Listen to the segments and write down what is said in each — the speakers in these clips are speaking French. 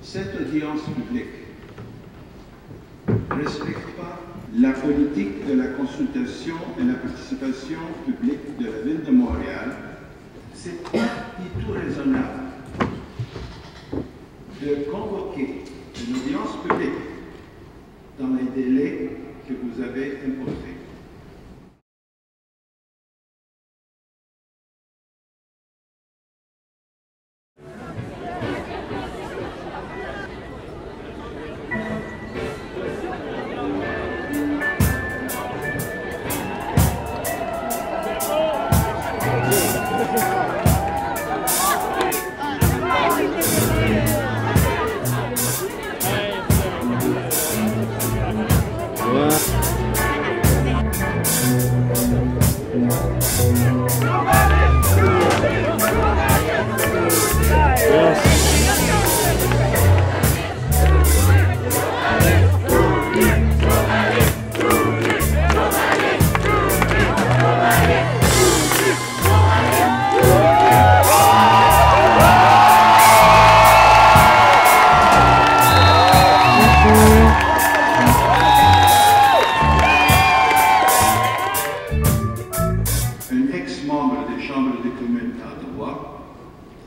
Cette audience publique ne respecte pas la politique de la consultation et la participation publique de la Ville de Montréal. C'est pas du tout raisonnable de convoquer une audience publique dans les délais que vous avez imposés.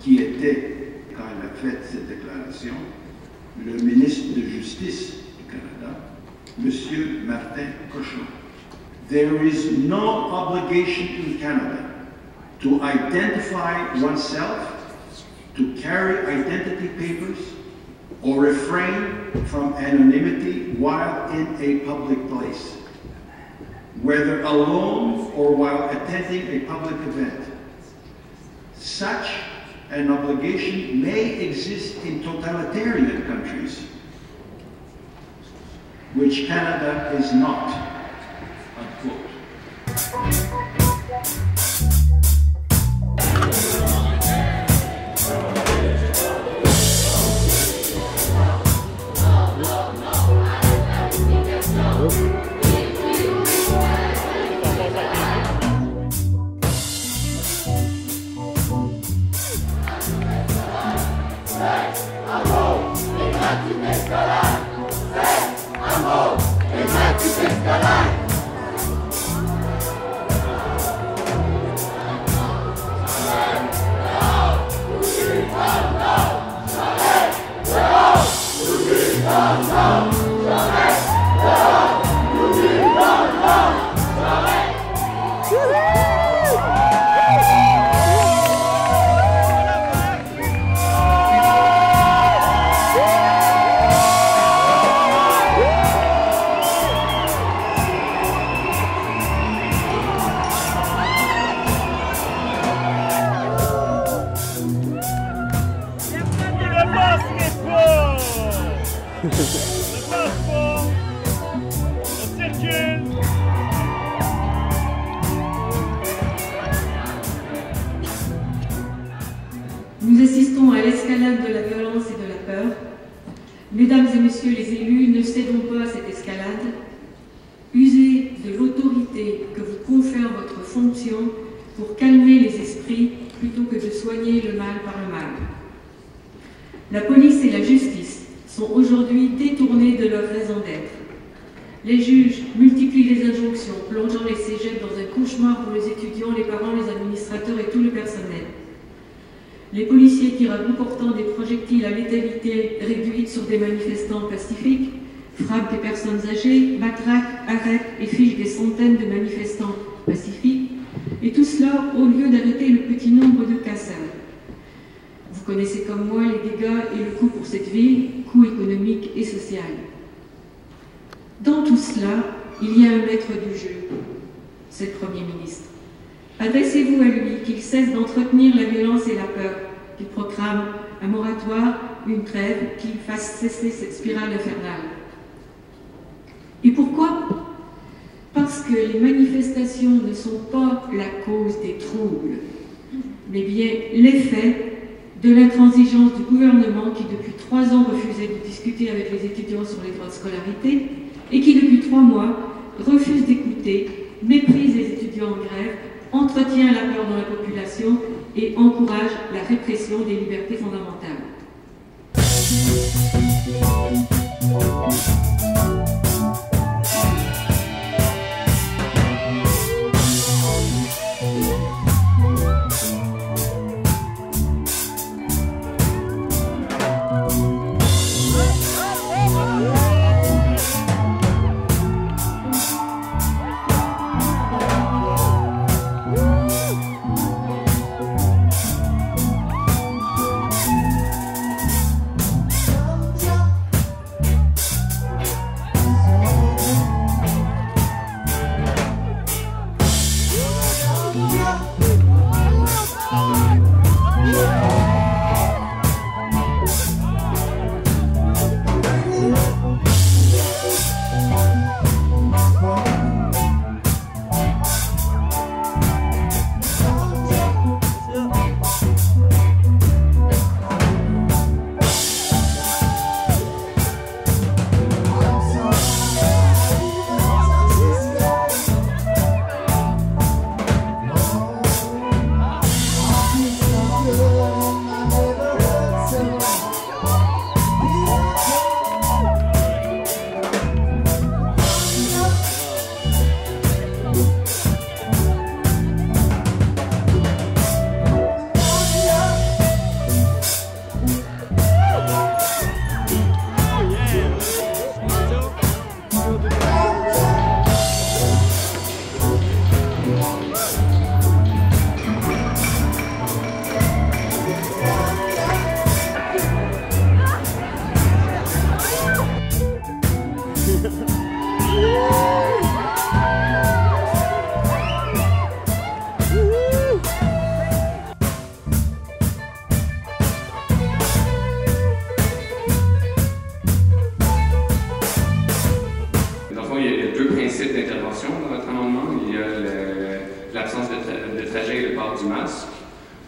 Qui était, quand il a fait cette déclaration, le ministre de Justice du Canada, M. Martin Cochon. There is no obligation in Canada to identify oneself, to carry identity papers, or refrain from anonymity while in a public place, whether alone or while attending a public event. Such an obligation may exist in totalitarian countries, which Canada is not, unquote. Nous assistons à l'escalade de la violence et de la peur. Mesdames et messieurs les élus, ne cédons pas à cette escalade. Usez de l'autorité que vous confère votre fonction pour calmer les esprits plutôt que de soigner le mal par le mal. La police et la justice sont aujourd'hui détournées de leur raison d'être. Les juges multiplient les injonctions, plongeant les cégeps dans un cauchemar pour les étudiants, les parents, les administrateurs et tout le personnel. Les policiers tirent à bout portant des projectiles à létalité réduite sur des manifestants pacifiques, frappent des personnes âgées, matraquent, arrêtent et fichent des centaines de manifestants pacifiques, et tout cela au lieu d'arrêter le petit nombre de casseurs. Vous connaissez comme moi les dégâts et le coût pour cette ville, coût économique et social. Dans tout cela, il y a un maître du jeu, c'est le Premier ministre. Adressez-vous à lui, qu'il cesse d'entretenir la violence et la peur, qu'il proclame un moratoire, une trêve, qu'il fasse cesser cette spirale infernale. Et pourquoi? Parce que les manifestations ne sont pas la cause des troubles, mais bien l'effet de l'intransigeance du gouvernement qui depuis 3 ans refusait de discuter avec les étudiants sur les droits de scolarité et qui depuis 3 mois refuse d'écouter, méprise les étudiants en grève, entretient la peur dans la population et encourage la répression des libertés fondamentales.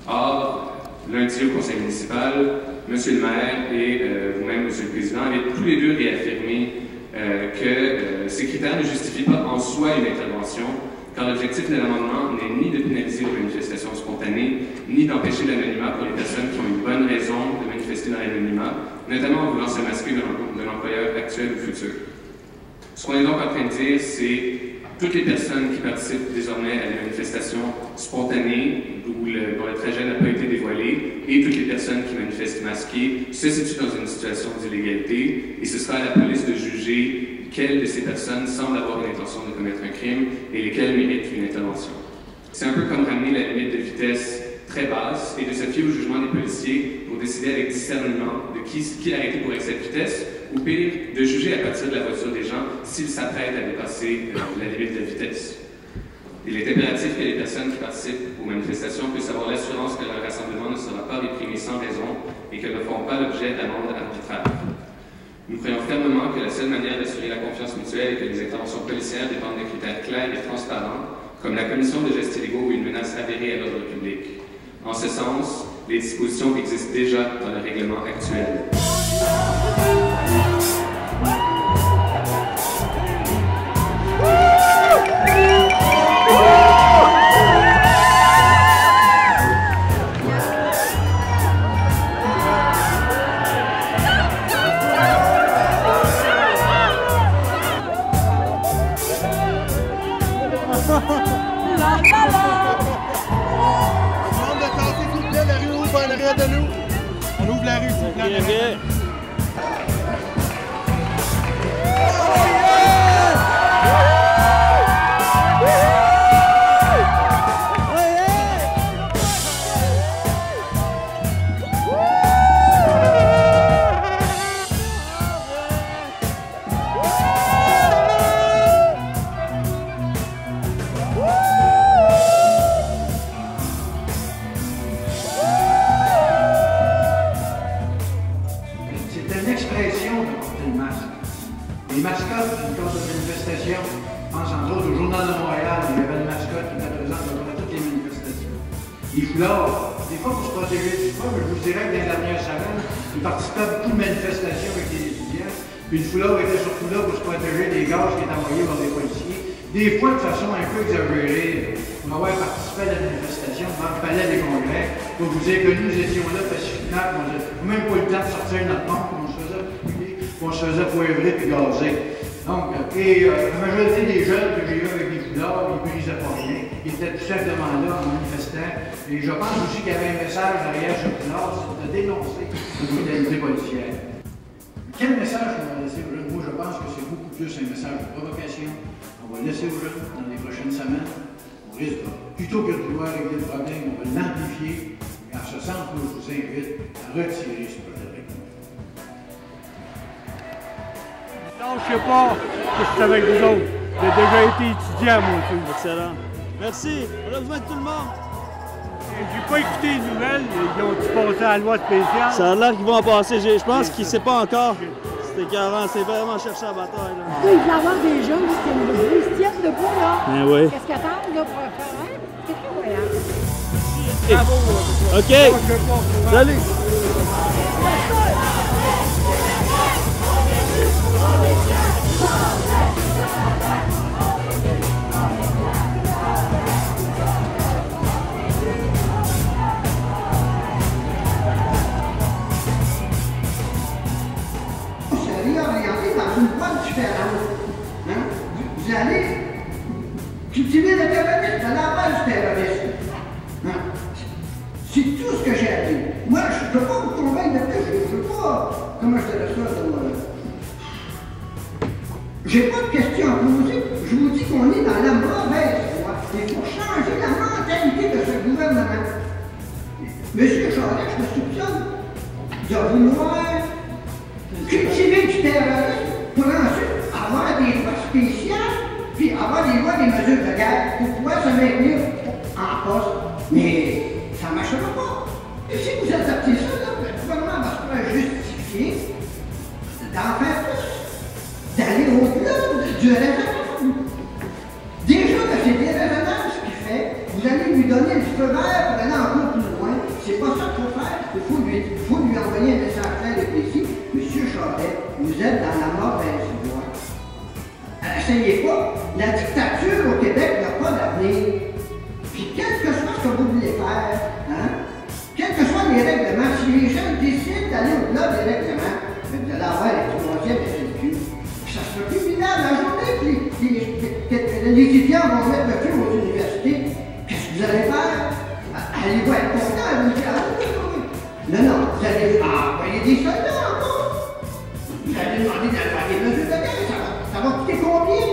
Or, lundi au conseil municipal, M. le maire et vous-même, M. le président, avez tous les deux réaffirmé que ces critères ne justifient pas en soi une intervention, car l'objectif de l'amendement n'est ni de pénaliser les manifestations spontanées, ni d'empêcher l'anonymat pour les personnes qui ont une bonne raison de manifester dans l'anonymat, notamment en voulant se masquer de l'employeur actuel ou futur. Ce qu'on est donc en train de dire, c'est toutes les personnes qui participent désormais à des manifestations spontanées dont le trajet n'a pas été dévoilé et toutes les personnes qui manifestent masquées se situent dans une situation d'illégalité et ce sera à la police de juger quelles de ces personnes semblent avoir une intention de commettre un crime et lesquelles méritent une intervention. C'est un peu comme ramener la limite de vitesse très basse et de se fier au jugement des policiers pour décider avec discernement de qui arrêter pour excès de vitesse ou pire, de juger à partir de la voiture des gens s'ils s'apprêtent à dépasser la limite de vitesse. Il est impératif que les personnes qui participent aux manifestations puissent avoir l'assurance que leur rassemblement ne sera pas réprimé sans raison et qu'elles ne feront pas l'objet d'amendes arbitraires. Nous croyons fermement que la seule manière d'assurer la confiance mutuelle est que les interventions policières dépendent de critères clairs et transparents, comme la commission de gestes illégaux ou une menace avérée à l'ordre public. En ce sens, les dispositions existent déjà dans le règlement actuel. On ouvre la rue, s'il vous plaît. Les mascottes, lors de manifestations, je pense entre autres au Journal de Montréal, il y avait une mascotte qui était présente dans toutes les manifestations. Les foulards, des fois pour se protéger du froid, mais je vous dirais que dans les dernières semaines, ils participaient à beaucoup de manifestations avec les étudiants, puis le foulard était surtout là pour se protéger des gaz qui étaient envoyés par des policiers. Des fois de façon un peu exagérée, on avoir participé à la manifestation devant le palais des congrès. Donc vous avez connu, nous étions là pacifiquement, on n'a même pas eu le temps de sortir notre montre. qu'on se faisait poivrer puis gazer. Donc, la majorité des jeunes que j'ai eu avec des foulards, ils ne brisaient pas rien. Ils étaient tout simplement là en manifestant. Et je pense aussi qu'il y avait un message derrière ce foulard, c'est de dénoncer la brutalité policière. Quel message on va laisser aux jeunes? Moi, je pense que c'est beaucoup plus un message de provocation. On va laisser aux jeunes dans les prochaines semaines. On risque, plutôt que de vouloir régler le problème, on va l'amplifier. Et en ce sens, moi, je vous invite à retirer ce projet de règlement. Non, je sais pas que je suis avec vous autres. J'ai déjà été étudiant, moi, aussi. Excellent. Merci. Heureusement que tout le monde. J'ai pas écouté les nouvelles. Ils ont-tu passé à la loi spéciale? Ça a l'air qu'ils vont en passer. Je pense qu'il ne sait pas encore. C'était 40. C'est vraiment chercher la bataille. Là. Il va y avoir des jeunes qui se tiennent debout, là. Ben oui. Qu'est-ce qu'ils attendent, là, pour faire un? C'est très voyant. OK. Salut. Vous allez cultiver le terrorisme à la base du terrorisme. Hein? C'est tout ce que j'ai à dire. Moi, je ne peux pas vous convaincre de plus. Je ne veux pas. Comment je dirais ça? J'ai pas de questions à poser. Je vous dis qu'on est dans la mauvaise voie. Il faut changer la mentalité de ce gouvernement. Monsieur Charest, je me soupçonne de vouloir cultiver du terrorisme pour ensuite avoir des lois spéciales, puis avoir des lois, des mesures de guerre pour pouvoir se maintenir en poste. Mais ça ne marchera pas. Et si vous adaptez ça, là, le gouvernement va se faire justifier d'en faire plus, d'aller au-delà du raisonnable. Déjà que c'est déraisonnable ce qu'il fait, vous allez lui donner le feu vert pour aller encore plus loin. C'est pas ça qu'il faut faire. Il faut lui envoyer un message clair et précis. Monsieur Charest, vous êtes dans la mauvaise voie. Essayez pas. La dictature au Québec n'a pas d'avenir. Puis quel que soit ce que vous voulez faire, hein, quels que soient les règlements, si les gens décident d'aller au-delà des règlements, vous allez avoir les troisièmes SLQ. Puis ça sera plus minable la journée que les étudiants vont mettre le feu aux universités. Qu'est-ce que vous allez faire? Allez-vous être content? Vous dire, non, vous allez envoyer des soldats encore. Vous allez demander d'avoir des mesures de guerre. Ça va coûter combien?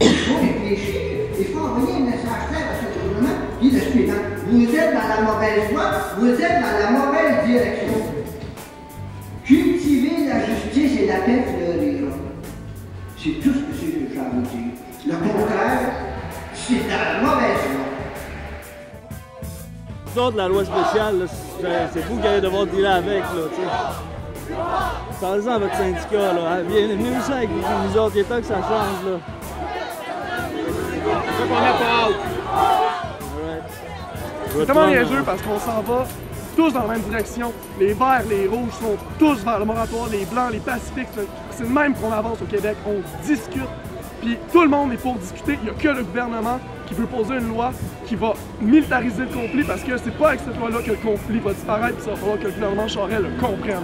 Il faut réfléchir. Il faut envoyer un message clair à ce gouvernement qui est le suivant. Vous êtes dans la mauvaise voie, vous êtes dans la mauvaise direction. Cultivez la justice et la paix fleurira. C'est tout ce que j'ai à vous dire. Le contraire, c'est dans la mauvaise voie. De la loi spéciale, c'est vous qui allez devoir dealer avec, là, tu sais. Parlez-en à votre syndicat, là. Venez aussi avec nous autres, il est temps que ça change, là. C'est qu'on n'a pas hâte. C'est tellement niaiseux parce qu'on s'en va tous dans la même direction. Les verts, les rouges sont tous vers le moratoire, les blancs, les pacifiques. C'est le même qu'on avance au Québec. On discute. Puis tout le monde est pour discuter. Il n'y a que le gouvernement qui veut poser une loi qui va militariser le conflit parce que c'est pas avec cette loi-là que le conflit va disparaître. Puis ça va falloir que le gouvernement Charest le comprenne.